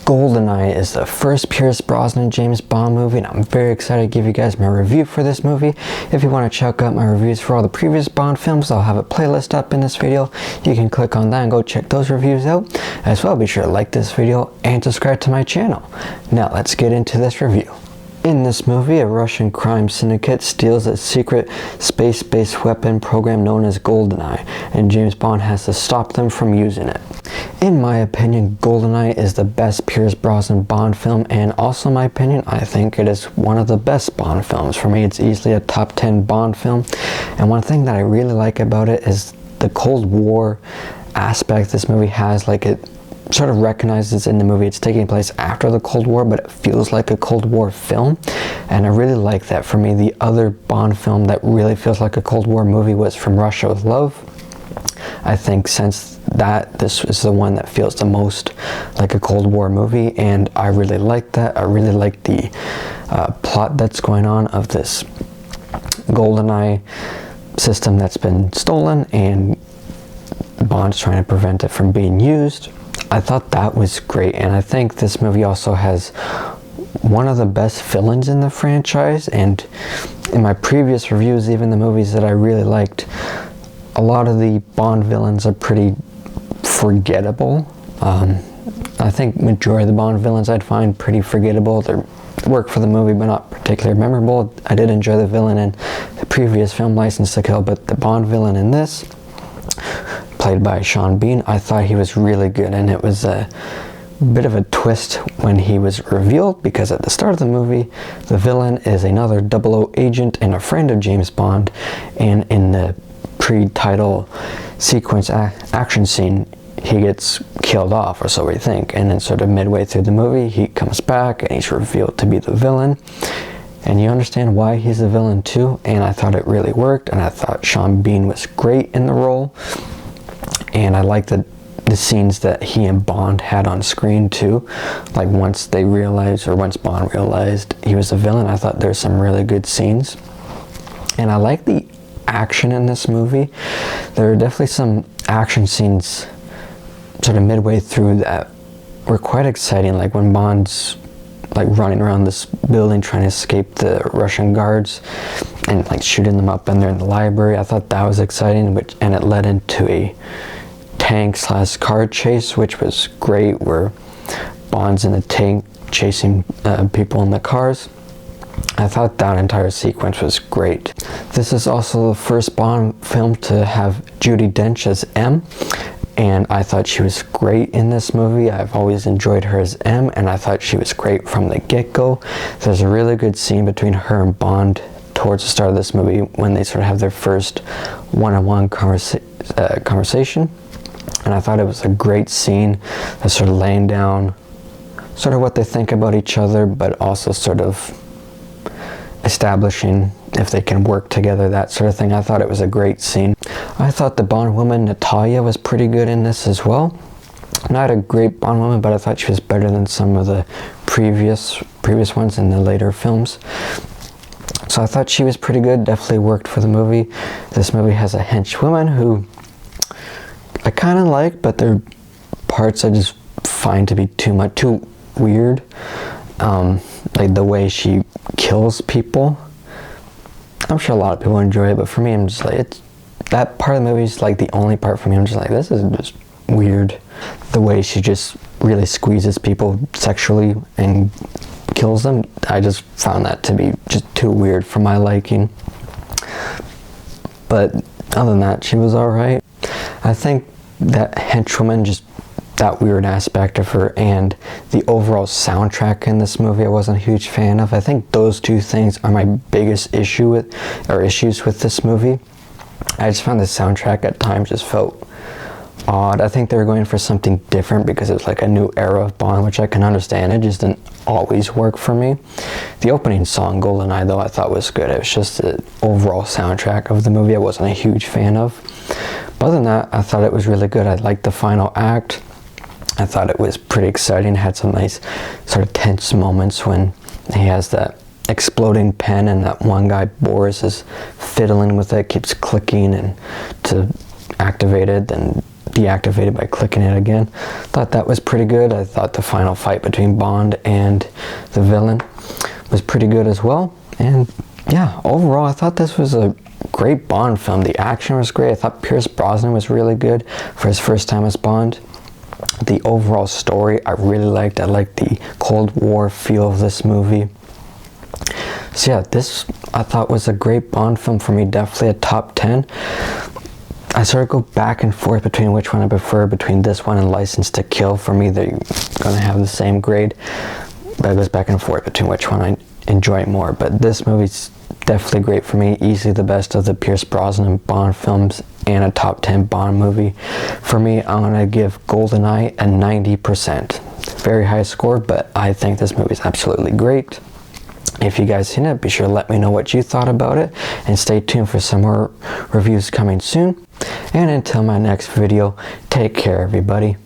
Goldeneye is the first Pierce Brosnan James Bond movie, and I'm very excited to give you guys my review for this movie. If you want to check out my reviews for all the previous Bond films, I'll have a playlist up in this video. You can click on that and go check those reviews out. As well, be sure to like this video and subscribe to my channel. Now let's get into this review. In this movie, a Russian crime syndicate steals a secret space-based weapon program known as Goldeneye, and James Bond has to stop them from using it. In my opinion, Goldeneye is the best Pierce Brosnan Bond film, and also in my opinion, I think it is one of the best Bond films. For me, it's easily a top 10 Bond film, and one thing that I really like about it is the Cold War aspect this movie has. Like, it sort of recognizes in the movie it's taking place after the Cold War, but it feels like a Cold War film, and I really like that. For me, the other Bond film that really feels like a Cold War movie was From Russia with Love. I think since that, this is the one that feels the most like a Cold War movie, and I really like that. I really like the plot that's going on of this Goldeneye system that's been stolen, and Bond's trying to prevent it from being used. I thought that was great, and I think this movie also has one of the best villains in the franchise, and in my previous reviews, even the movies that I really liked, a lot of the Bond villains are pretty forgettable. I think majority of the Bond villains I'd find pretty forgettable. They work for the movie but not particularly memorable. I did enjoy the villain in the previous film, License to Kill, but the Bond villain in this, played by Sean Bean, I thought he was really good, and it was a bit of a twist when he was revealed, because at the start of the movie, the villain is another 00 agent and a friend of James Bond, and in the pre-title sequence action scene, he gets killed off, or so we think, and then sort of midway through the movie, he comes back and he's revealed to be the villain, and you understand why he's the villain too, and I thought it really worked, and I thought Sean Bean was great in the role. And I like the scenes that he and Bond had on screen too. Like once they realized, or once Bond realized he was a villain, I thought there's some really good scenes. And I like the action in this movie. There are definitely some action scenes sort of midway through that were quite exciting. Like when Bond's like running around this building trying to escape the Russian guards and like shooting them up, and they're in the library. I thought that was exciting, and it led into a tank/car chase, which was great, where Bond's in a tank chasing people in the cars. I thought that entire sequence was great. This is also the first Bond film to have Judi Dench as M, and I thought she was great in this movie. I've always enjoyed her as M, and I thought she was great from the get-go. There's a really good scene between her and Bond towards the start of this movie when they sort of have their first one-on-one conversation. And I thought it was a great scene that's sort of laying down sort of what they think about each other, but also sort of establishing if they can work together, that sort of thing. I thought it was a great scene. I thought the Bond woman, Natalia, was pretty good in this as well. Not a great Bond woman, but I thought she was better than some of the previous ones in the later films. So I thought she was pretty good, definitely worked for the movie. This movie has a henchwoman who I kind of like, but there are parts I just find to be too weird. Like the way she kills people. I'm sure a lot of people enjoy it, but for me, I'm just like, that part of the movie is like the only part for me. I'm just like, this is just weird. The way she just really squeezes people sexually and kills them, I just found that to be just too weird for my liking. But other than that, she was alright. I think that henchwoman, just that weird aspect of her, and the overall soundtrack in this movie I wasn't a huge fan of. I think those two things are my biggest issues with this movie. I just found the soundtrack at times just felt odd. I think they were going for something different because it was like a new era of Bond, which I can understand. It just didn't always work for me. The opening song, Goldeneye, though, I thought was good. It was just the overall soundtrack of the movie I wasn't a huge fan of. But other than that, I thought it was really good. I liked the final act. I thought it was pretty exciting. Had some nice sort of tense moments when he has that exploding pen and that one guy, Boris, is fiddling with it, keeps clicking and to activate it, and deactivated by clicking it again. Thought that was pretty good. I thought the final fight between Bond and the villain was pretty good as well. And yeah, overall I thought this was a great Bond film. The action was great. I thought Pierce Brosnan was really good for his first time as Bond. The overall story I really liked. I liked the Cold War feel of this movie. So yeah, this I thought was a great Bond film for me. Definitely a top 10. I sort of go back and forth between which one I prefer, between this one and License to Kill. For me, they're going to have the same grade, but it goes back and forth between which one I enjoy more. But this movie's definitely great for me. Easily the best of the Pierce Brosnan Bond films and a top 10 Bond movie. For me, I'm going to give Goldeneye a 90%. Very high score, but I think this movie is absolutely great. If you guys seen it, be sure to let me know what you thought about it, and stay tuned for some more reviews coming soon. And until my next video, take care everybody.